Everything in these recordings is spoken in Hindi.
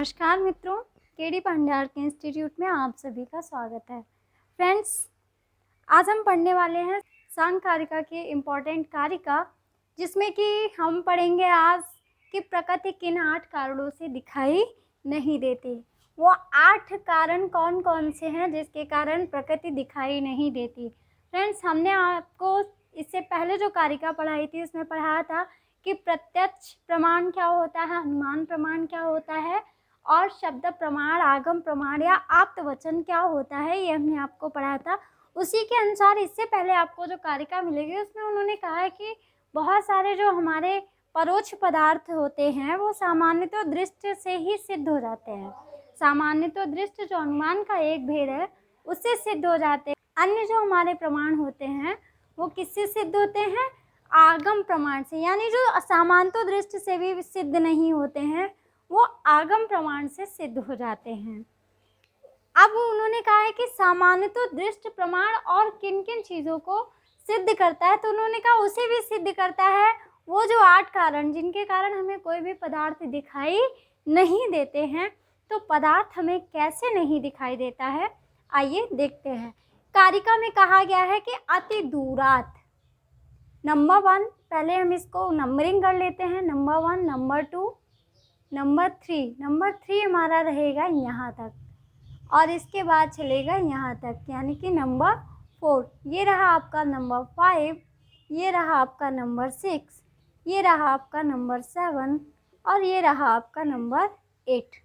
नमस्कार मित्रों, केडी पांड्या के इंस्टीट्यूट में आप सभी का स्वागत है। फ्रेंड्स, आज हम पढ़ने वाले हैं सांख्य कारिका के इम्पॉर्टेंट कारिका, जिसमें कि हम पढ़ेंगे आज कि प्रकृति किन 8 कारणों से दिखाई नहीं देती। वो 8 कारण कौन कौन से हैं जिसके कारण प्रकृति दिखाई नहीं देती। फ्रेंड्स, हमने आपको इससे पहले जो कारिका पढ़ाई थी उसमें पढ़ाया था कि प्रत्यक्ष प्रमाण क्या होता है, अनुमान प्रमाण क्या होता है और शब्द प्रमाण, आगम प्रमाण या आप्त वचन क्या होता है, ये हमने आपको पढ़ाया था। उसी के अनुसार इससे पहले आपको जो कारिका मिलेगी उसमें उन्होंने कहा है कि बहुत सारे जो हमारे परोक्ष पदार्थ होते हैं वो सामान्यतः दृष्टि से ही सिद्ध हो जाते हैं। सामान्यतः दृष्टि जो अनुमान का एक भेद है उससे सिद्ध हो जाते हैं। अन्य जो हमारे प्रमाण होते हैं वो किससे सिद्ध होते हैं? आगम प्रमाण से, यानी जो सामान्यतः दृष्टि से भी सिद्ध नहीं होते हैं वो आगम प्रमाण से सिद्ध हो जाते हैं। अब उन्होंने कहा है कि सामान्यतः दृष्ट प्रमाण और किन किन चीज़ों को सिद्ध करता है, तो उन्होंने कहा उसे भी सिद्ध करता है वो जो 8 कारण जिनके कारण हमें कोई भी पदार्थ दिखाई नहीं देते हैं। तो पदार्थ हमें कैसे नहीं दिखाई देता है, आइए देखते हैं। कारिका में कहा गया है कि अति दूरात, नंबर 1, पहले हम इसको नंबरिंग कर लेते हैं। Number 1, number 2, number 3। नंबर 3 हमारा रहेगा यहाँ तक और इसके बाद चलेगा यहाँ तक, यानी कि नंबर 4। ये रहा आपका नंबर 5, ये रहा आपका नंबर 6, ये रहा आपका नंबर 7 और ये रहा आपका नंबर 8।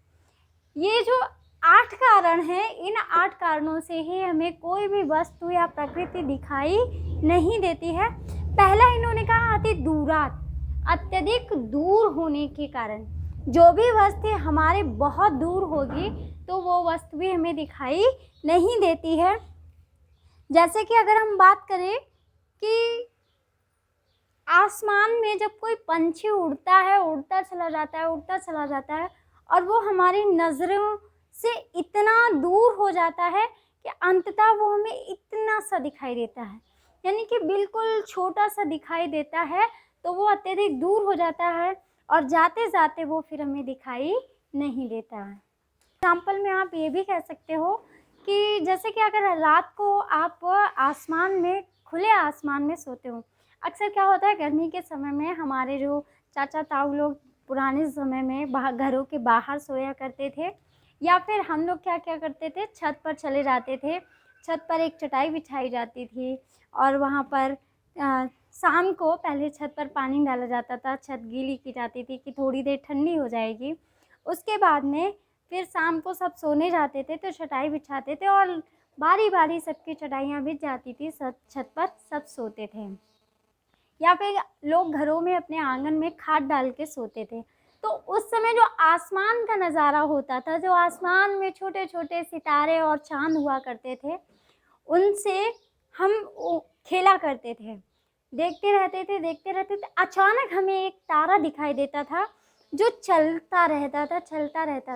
ये जो 8 कारण हैं, इन 8 कारणों से ही हमें कोई भी वस्तु या प्रकृति दिखाई नहीं देती है। पहला इन्होंने कहा अति दूरात, अत्यधिक दूर होने के कारण जो भी वस्तु हमारे बहुत दूर होगी तो वो वस्तु भी हमें दिखाई नहीं देती है। जैसे कि अगर हम बात करें कि आसमान में जब कोई पंछी उड़ता है, उड़ता चला जाता है और वो हमारी नज़रों से इतना दूर हो जाता है कि अंततः वो हमें इतना सा दिखाई देता है, यानी कि बिल्कुल छोटा सा दिखाई देता है। तो वो अत्यधिक दूर हो जाता है और जाते जाते वो फिर हमें दिखाई नहीं देता है। एग्जाम्पल में आप ये भी कह सकते हो कि जैसे कि अगर रात को आप आसमान में, खुले आसमान में सोते हो, अक्सर क्या होता है गर्मी के समय में हमारे जो चाचा ताऊ लोग पुराने समय में घरों के बाहर सोया करते थे, या फिर हम लोग क्या क्या करते थे, छत पर चले जाते थे। छत पर एक चटाई बिछाई जाती थी और वहाँ पर शाम को पहले छत पर पानी डाला जाता था, छत गीली की जाती थी कि थोड़ी देर ठंडी हो जाएगी। उसके बाद में फिर शाम को सब सोने जाते थे तो चटाई बिछाते थे और बारी बारी सबकी चटाइयाँ बिछ जाती थी, सब छत पर सब सोते थे। या फिर लोग घरों में अपने आंगन में खाट डाल के सोते थे। तो उस समय जो आसमान का नज़ारा होता था, जो आसमान में छोटे छोटे सितारे और चाँद हुआ करते थे, उनसे हम खेला करते थे, देखते रहते थे। अचानक हमें एक तारा दिखाई देता था जो चलता रहता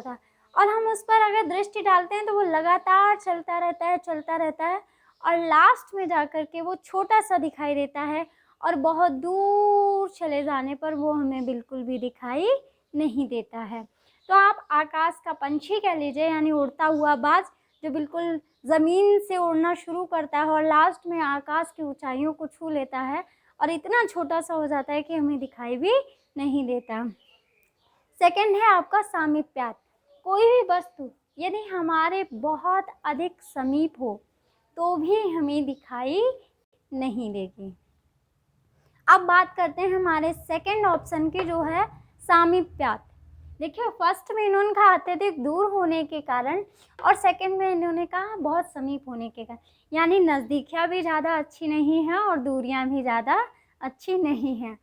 था और हम उस पर अगर दृष्टि डालते हैं तो वो लगातार चलता रहता है और लास्ट में जाकर के वो छोटा सा दिखाई देता है और बहुत दूर चले जाने पर वो हमें बिल्कुल भी दिखाई नहीं देता है। तो आप आकाश का पंछी कह लीजिए, यानी उड़ता हुआ बाज जो बिल्कुल ज़मीन से उड़ना शुरू करता है और लास्ट में आकाश की ऊंचाइयों को छू लेता है और इतना छोटा सा हो जाता है कि हमें दिखाई भी नहीं देता। सेकंड है आपका सामीप्यात। कोई भी वस्तु यदि हमारे बहुत अधिक समीप हो तो भी हमें दिखाई नहीं देगी। अब बात करते हैं हमारे सेकंड ऑप्शन की, जो है सामीप्यात। देखिए, फर्स्ट में इन्होंने कहा अत्यधिक दूर होने के कारण और सेकंड में इन्होंने कहा बहुत समीप होने के कारण, यानी नज़दीकियाँ भी ज़्यादा अच्छी नहीं हैं और दूरियां भी ज़्यादा अच्छी नहीं हैं।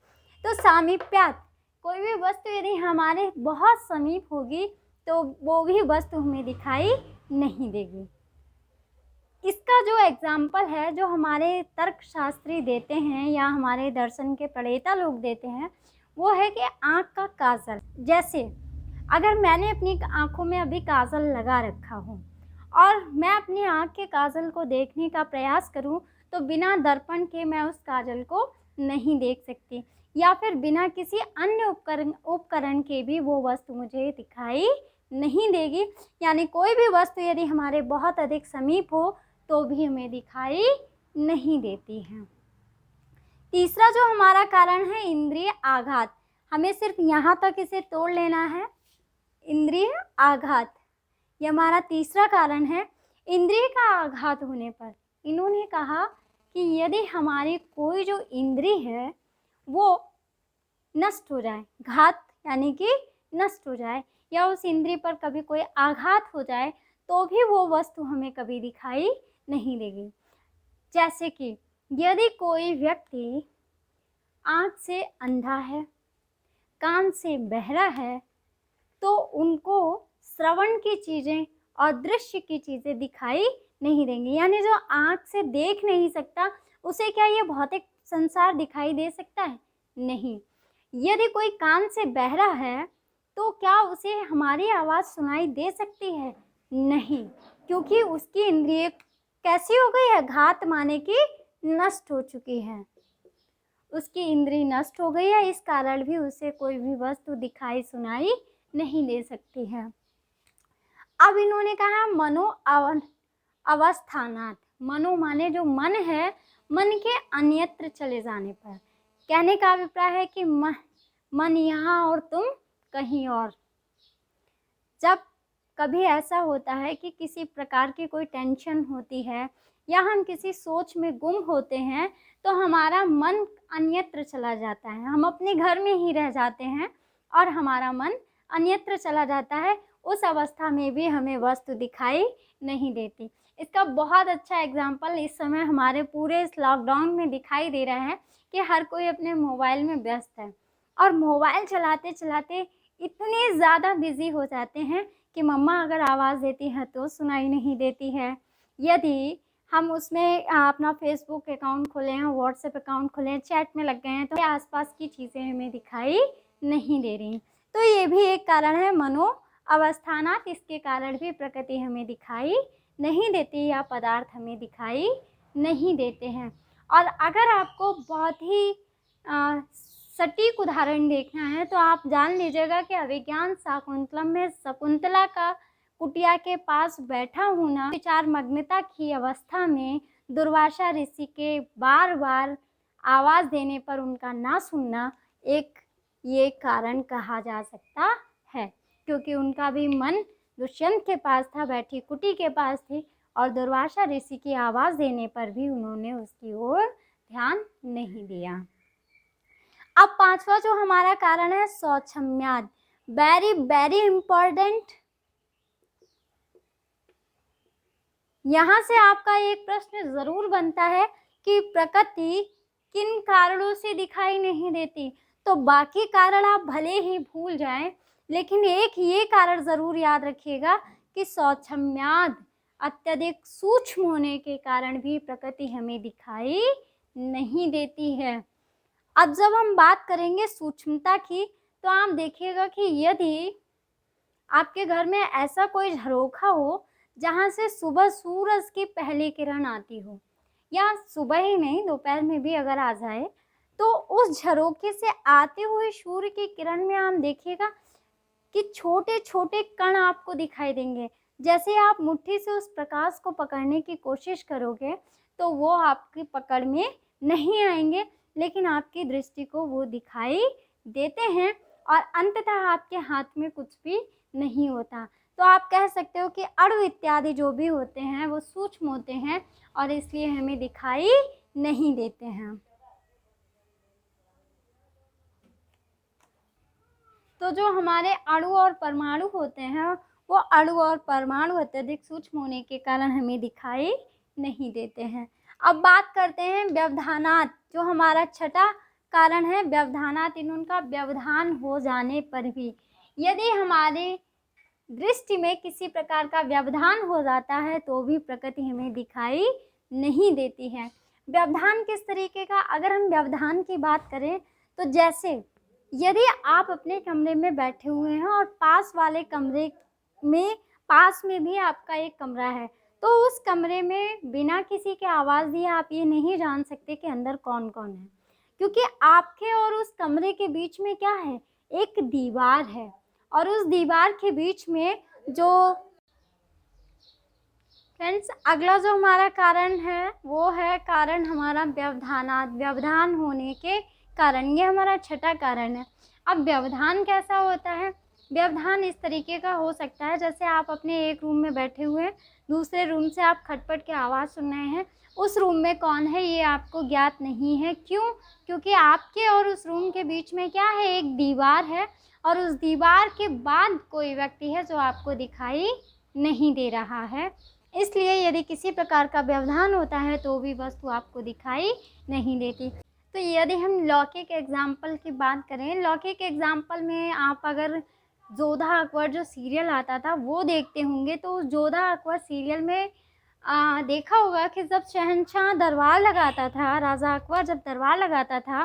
तो सामीप्यात, कोई भी वस्तु यदि हमारे बहुत समीप होगी तो वो भी वस्तु हमें दिखाई नहीं देगी। इसका जो एग्जाम्पल है जो हमारे तर्कशास्त्री देते हैं या हमारे दर्शन के प्रणेता लोग देते हैं, वो है कि आँख का काजल। जैसे अगर मैंने अपनी आँखों में अभी काजल लगा रखा हो और मैं अपनी आँख के काजल को देखने का प्रयास करूं तो बिना दर्पण के मैं उस काजल को नहीं देख सकती, या फिर बिना किसी अन्य उपकरण के भी वो वस्तु मुझे दिखाई नहीं देगी, यानी कोई भी वस्तु यदि हमारे बहुत अधिक समीप हो तो भी हमें दिखाई नहीं देती है। तीसरा जो हमारा कारण है इंद्रिय आघात, हमें सिर्फ यहाँ तक इसे तोड़ लेना है। इंद्रिय आघात ये हमारा तीसरा कारण है। इंद्रिय का आघात होने पर इन्होंने कहा कि यदि हमारी कोई जो इंद्रिय है वो नष्ट हो जाए, घात यानी कि नष्ट हो जाए, या उस इंद्रिय पर कभी कोई आघात हो जाए तो भी वो वस्तु हमें कभी दिखाई नहीं देगी। जैसे कि यदि कोई व्यक्ति आँख से अंधा है, कान से बहरा है, तो उनको श्रवण की चीज़ें और दृश्य की चीज़ें दिखाई नहीं देंगी। यानी जो आँख से देख नहीं सकता उसे क्या ये भौतिक संसार दिखाई दे सकता है? नहीं। यदि कोई कान से बहरा है तो क्या उसे हमारी आवाज़ सुनाई दे सकती है? नहीं, क्योंकि उसकी इंद्रिय कैसी हो गई है? घात माने कि नष्ट हो चुकी है, उसकी इंद्रिय नष्ट हो गई है, इस कारण भी उसे कोई भी वस्तु दिखाई सुनाई नहीं दे सकती है। अब इन्होंने कहा मनो अवस्थानात, मनो माने जो मन है, मन के अन्यत्र चले जाने पर। कहने का अभिप्राय है कि मन यहाँ और तुम कहीं और। जब कभी ऐसा होता है कि किसी प्रकार की कोई टेंशन होती है या हम किसी सोच में गुम होते हैं तो हमारा मन अन्यत्र चला जाता है, हम अपने घर में ही रह जाते हैं और हमारा मन अन्यत्र चला जाता है। उस अवस्था में भी हमें वस्तु दिखाई नहीं देती। इसका बहुत अच्छा एग्जाम्पल इस समय हमारे पूरे इस लॉकडाउन में दिखाई दे रहा है कि हर कोई अपने मोबाइल में व्यस्त है और मोबाइल चलाते चलाते इतने ज़्यादा बिजी हो जाते हैं कि मम्मा अगर आवाज़ देती है तो सुनाई नहीं देती है। यदि हम उसमें अपना फेसबुक अकाउंट खोले हैं, व्हाट्सएप अकाउंट खोले हैं, चैट में लग गए हैं तो आसपास की चीज़ें हमें दिखाई नहीं दे रही। तो ये भी एक कारण है मनो अवस्थानात, इसके कारण भी प्रकृति हमें दिखाई नहीं देती या पदार्थ हमें दिखाई नहीं देते हैं। और अगर आपको बहुत ही सटीक उदाहरण देखना है तो आप जान लीजिएगा कि अभिज्ञान शाकुंतलम में शकुंतला का कुटिया के पास बैठा होना, विचार मग्नता की अवस्था में दुर्वासा ऋषि के बार बार आवाज़ देने पर उनका ना सुनना एक ये कारण कहा जा सकता है, क्योंकि उनका भी मन दुष्यंत के पास था, बैठी कुटी के पास थी और दुर्वासा ऋषि की आवाज़ देने पर भी उन्होंने उसकी ओर ध्यान नहीं दिया। अब पांचवा जो हमारा कारण है शौचम्याद, वेरी वेरी इम्पॉर्टेंट। यहाँ से आपका एक प्रश्न ज़रूर बनता है कि प्रकृति किन कारणों से दिखाई नहीं देती। तो बाकी कारण आप भले ही भूल जाएं, लेकिन एक ये कारण ज़रूर याद रखिएगा कि शौचम्याद अत्यधिक सूक्ष्म होने के कारण भी प्रकृति हमें दिखाई नहीं देती है। अब जब हम बात करेंगे सूक्ष्मता की तो आप देखिएगा कि यदि आपके घर में ऐसा कोई झरोखा हो जहाँ से सुबह सूरज की पहली किरण आती हो, या सुबह ही नहीं दोपहर में भी अगर आ जाए, तो उस झरोखे से आते हुए सूर्य की किरण में आप देखिएगा कि छोटे छोटे कण आपको दिखाई देंगे। जैसे आप मुट्ठी से उस प्रकाश को पकड़ने की कोशिश करोगे तो वो आपकी पकड़ में नहीं आएंगे, लेकिन आपकी दृष्टि को वो दिखाई देते हैं और अंततः आपके हाथ में कुछ भी नहीं होता। तो आप कह सकते हो कि अणु इत्यादि जो भी होते हैं वो सूक्ष्म होते हैं और इसलिए हमें दिखाई नहीं देते हैं। तो जो हमारे अणु और परमाणु होते हैं वो अणु और परमाणु अत्यधिक सूक्ष्म होने के कारण हमें दिखाई नहीं देते हैं। अब बात करते हैं व्यवधानात, जो हमारा छठा कारण है व्यवधानात। इनका व्यवधान हो जाने पर भी यदि हमारे दृष्टि में किसी प्रकार का व्यवधान हो जाता है तो भी प्रकृति हमें दिखाई नहीं देती है। व्यवधान किस तरीके का? अगर हम व्यवधान की बात करें तो जैसे यदि आप अपने कमरे में बैठे हुए हैं और पास वाले कमरे में पास में भी आपका एक कमरा है, तो उस कमरे में बिना किसी के आवाज़ दिए आप ये नहीं जान सकते कि अंदर कौन कौन है, क्योंकि आपके और उस कमरे के बीच में क्या है? एक दीवार है और उस दीवार के बीच में जो फ्रेंड्स अगला जो हमारा कारण है वो है कारण हमारा व्यवधान होने के कारण। ये हमारा छठा कारण है। अब व्यवधान कैसा होता है? व्यवधान इस तरीके का हो सकता है जैसे आप अपने एक रूम में बैठे हुए हैं, दूसरे रूम से आप खटपट की आवाज़ सुन रहे हैं। उस रूम में कौन है ये आपको ज्ञात नहीं है। क्यों? क्योंकि आपके और उस रूम के बीच में क्या है? एक दीवार है, और उस दीवार के बाद कोई व्यक्ति है जो आपको दिखाई नहीं दे रहा है। इसलिए यदि किसी प्रकार का व्यवधान होता है तो भी वस्तु आपको दिखाई नहीं देती। तो यदि हम लौकिक एग्जाम्पल की बात करें, लौकिक एग्जाम्पल में आप अगर जोधा अकबर जो सीरियल आता था वो देखते होंगे, तो उस जोधा अकबर सीरियल में देखा होगा कि जब शहंशाह दरबार लगाता था, राजा अकबर जब दरबार लगाता था,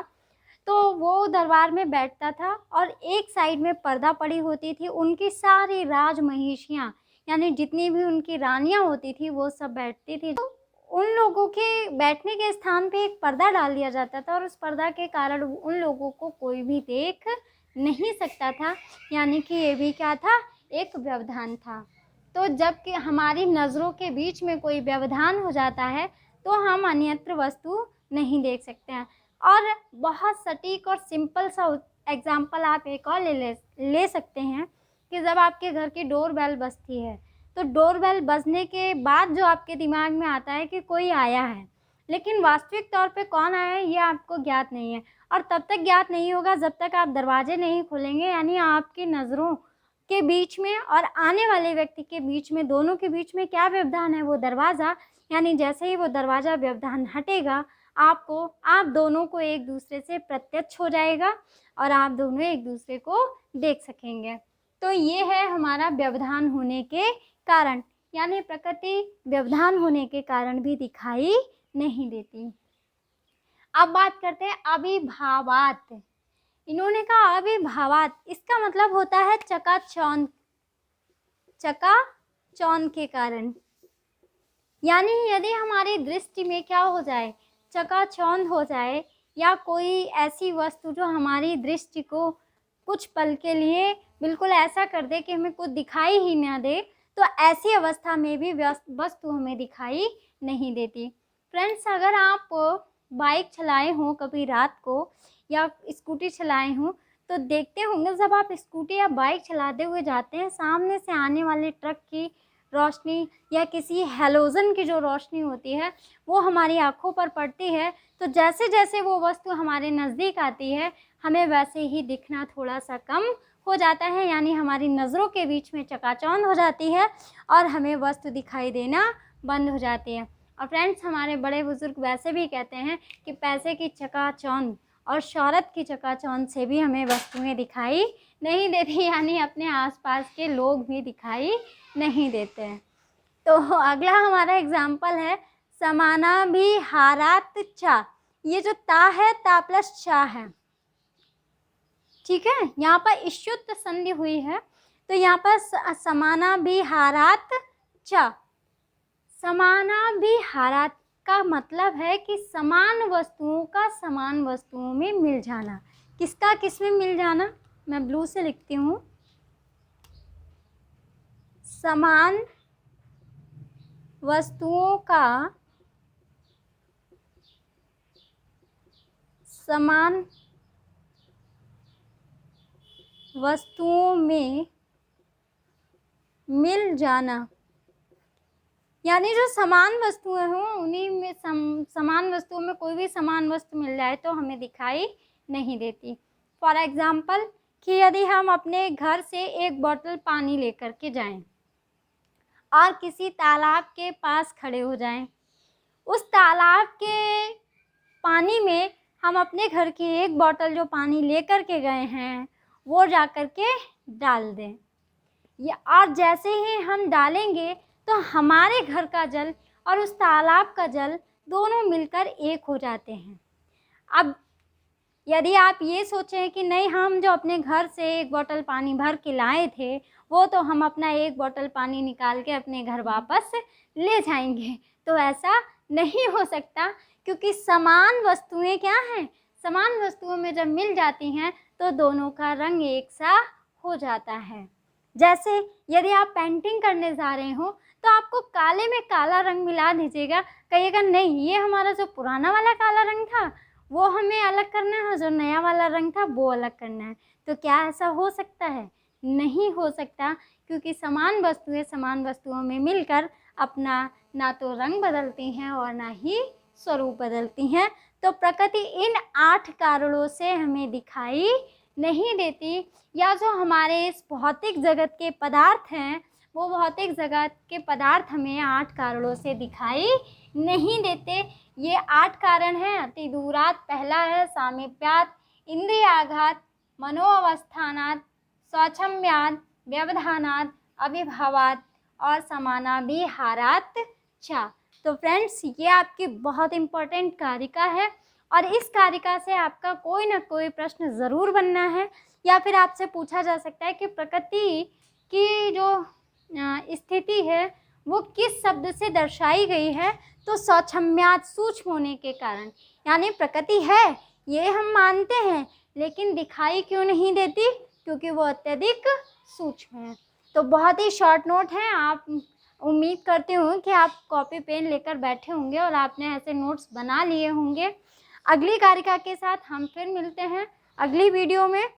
तो वो दरबार में बैठता था और एक साइड में पर्दा पड़ी होती थी। उनकी सारी राजमहिषियाँ यानी जितनी भी उनकी रानियाँ होती थी वो सब बैठती थी। तो उन लोगों के बैठने के स्थान पे एक पर्दा डाल दिया जाता था और उस पर्दा के कारण उन लोगों को कोई भी देख नहीं सकता था, यानी कि ये भी क्या था? एक व्यवधान था। तो जब कि हमारी नज़रों के बीच में कोई व्यवधान हो जाता है तो हम अन्यत्र वस्तु नहीं देख सकते हैं। और बहुत सटीक और सिंपल सा एग्जाम्पल आप एक और ले सकते हैं कि जब आपके घर की डोर बेल बजती है, तो डोर बेल बजने के बाद जो आपके दिमाग में आता है कि कोई आया है, लेकिन वास्तविक तौर पे कौन आया है ये आपको ज्ञात नहीं है। और तब तक ज्ञात नहीं होगा जब तक आप दरवाजे नहीं खोलेंगे, यानी आपकी नज़रों के बीच में और आने वाले व्यक्ति के बीच में, दोनों के बीच में क्या व्यवधान है? वो दरवाज़ा। यानी जैसे ही वो दरवाज़ा व्यवधान हटेगा, आप दोनों को एक दूसरे से प्रत्यक्ष हो जाएगा और आप दोनों एक दूसरे को देख सकेंगे। तो ये है हमारा व्यवधान होने के कारण, यानी प्रकृति व्यवधान होने के कारण भी दिखाई नहीं देती। अब बात करते हैं अभिभावात। इन्होंने कहा अभिभावात, इसका मतलब होता है चकाचौंध के कारण। यानी यदि हमारी दृष्टि में क्या हो जाए? चकाचौंध हो जाए, या कोई ऐसी वस्तु जो हमारी दृष्टि को कुछ पल के लिए बिल्कुल ऐसा कर दे कि हमें कुछ दिखाई ही ना दे, तो ऐसी अवस्था में भी वस्तु हमें दिखाई नहीं देती। फ्रेंड्स, अगर आप बाइक चलाए हों कभी रात को या स्कूटी चलाए हों, तो देखते होंगे जब आप स्कूटी या बाइक चलाते हुए जाते हैं, सामने से आने वाले ट्रक की रोशनी या किसी हैलोजन की जो रोशनी होती है वो हमारी आँखों पर पड़ती है, तो जैसे जैसे वो वस्तु हमारे नज़दीक आती है हमें वैसे ही दिखना थोड़ा सा कम हो जाता है, यानी हमारी नज़रों के बीच में चकाचौंध हो जाती है और हमें वस्तु दिखाई देना बंद हो जाती है। और फ्रेंड्स, हमारे बड़े बुजुर्ग वैसे भी कहते हैं कि पैसे की चकाचौंध और शोहरत की चकाचौंध से भी हमें वस्तुएं दिखाई नहीं देती, यानी अपने आसपास के लोग भी दिखाई नहीं देते हैं। तो अगला हमारा एग्जाम्पल है समानाभिहारात चा। ये जो ता है, ता प्लस चा है, ठीक है। यहाँ पर इष्युत संधि हुई है, तो यहाँ पर समानाभिहारात चा। समानाभिहारात का मतलब है कि समान वस्तुओं का समान वस्तुओं में मिल जाना। किसका किस में मिल जाना? मैं ब्लू से लिखती हूँ। समान वस्तुओं का समान वस्तुओं में मिल जाना, यानी जो समान वस्तुएं हों उन्हीं में समान वस्तुओं में कोई भी समान वस्तु मिल जाए तो हमें दिखाई नहीं देती। फॉर एग्जाम्पल कि यदि हम अपने घर से एक बोतल पानी लेकर के जाएं और किसी तालाब के पास खड़े हो जाएं, उस तालाब के पानी में हम अपने घर की एक बोतल जो पानी लेकर के गए हैं वो जा कर के डाल दें, या और जैसे ही हम डालेंगे तो हमारे घर का जल और उस तालाब का जल दोनों मिलकर एक हो जाते हैं। अब यदि आप ये सोचें कि नहीं, हम जो अपने घर से एक बोतल पानी भर के लाए थे वो तो हम अपना एक बोतल पानी निकाल के अपने घर वापस ले जाएंगे, तो ऐसा नहीं हो सकता, क्योंकि समान वस्तुएं क्या हैं? समान वस्तुओं में जब मिल जाती हैं तो दोनों का रंग एक सा हो जाता है। जैसे यदि आप पेंटिंग करने जा रहे हो तो आपको काले में काला रंग मिला दीजिएगा, कहिएगा नहीं ये हमारा जो पुराना वाला काला रंग था वो हमें अलग करना है, जो नया वाला रंग था वो अलग करना है। तो क्या ऐसा हो सकता है? नहीं हो सकता, क्योंकि समान वस्तुओं में मिलकर अपना ना तो रंग बदलती हैं और ना ही स्वरूप बदलती हैं। तो प्रकृति इन 8 कारणों से हमें दिखाई नहीं देती, या जो हमारे इस भौतिक जगत के पदार्थ हैं वो भौतिक जगत के पदार्थ हमें 8 कारणों से दिखाई नहीं देते। ये 8 कारण हैं अति दूरात। पहला है सामीप्यात, इंद्रियाघात, मनोअवस्थानात, स्वच्छम्यात, व्यवधानात, अविभावात और समानाभिहारात च। तो फ्रेंड्स, ये आपकी बहुत इम्पोर्टेंट कारिका है और इस कारिका से आपका कोई ना कोई प्रश्न ज़रूर बनना है, या फिर आपसे पूछा जा सकता है कि प्रकृति की जो स्थिति है वो किस शब्द से दर्शाई गई है। तो स्वच्छम्यात, सूक्ष्म होने के कारण, यानी प्रकृति है ये हम मानते हैं लेकिन दिखाई क्यों नहीं देती? क्योंकि वो अत्यधिक सूक्ष्म है। तो बहुत ही शॉर्ट नोट है। आप उम्मीद करती हूँ कि आप कॉपी पेन लेकर बैठे होंगे और आपने ऐसे नोट्स बना लिए होंगे। अगली कारिका के साथ हम फिर मिलते हैं अगली वीडियो में।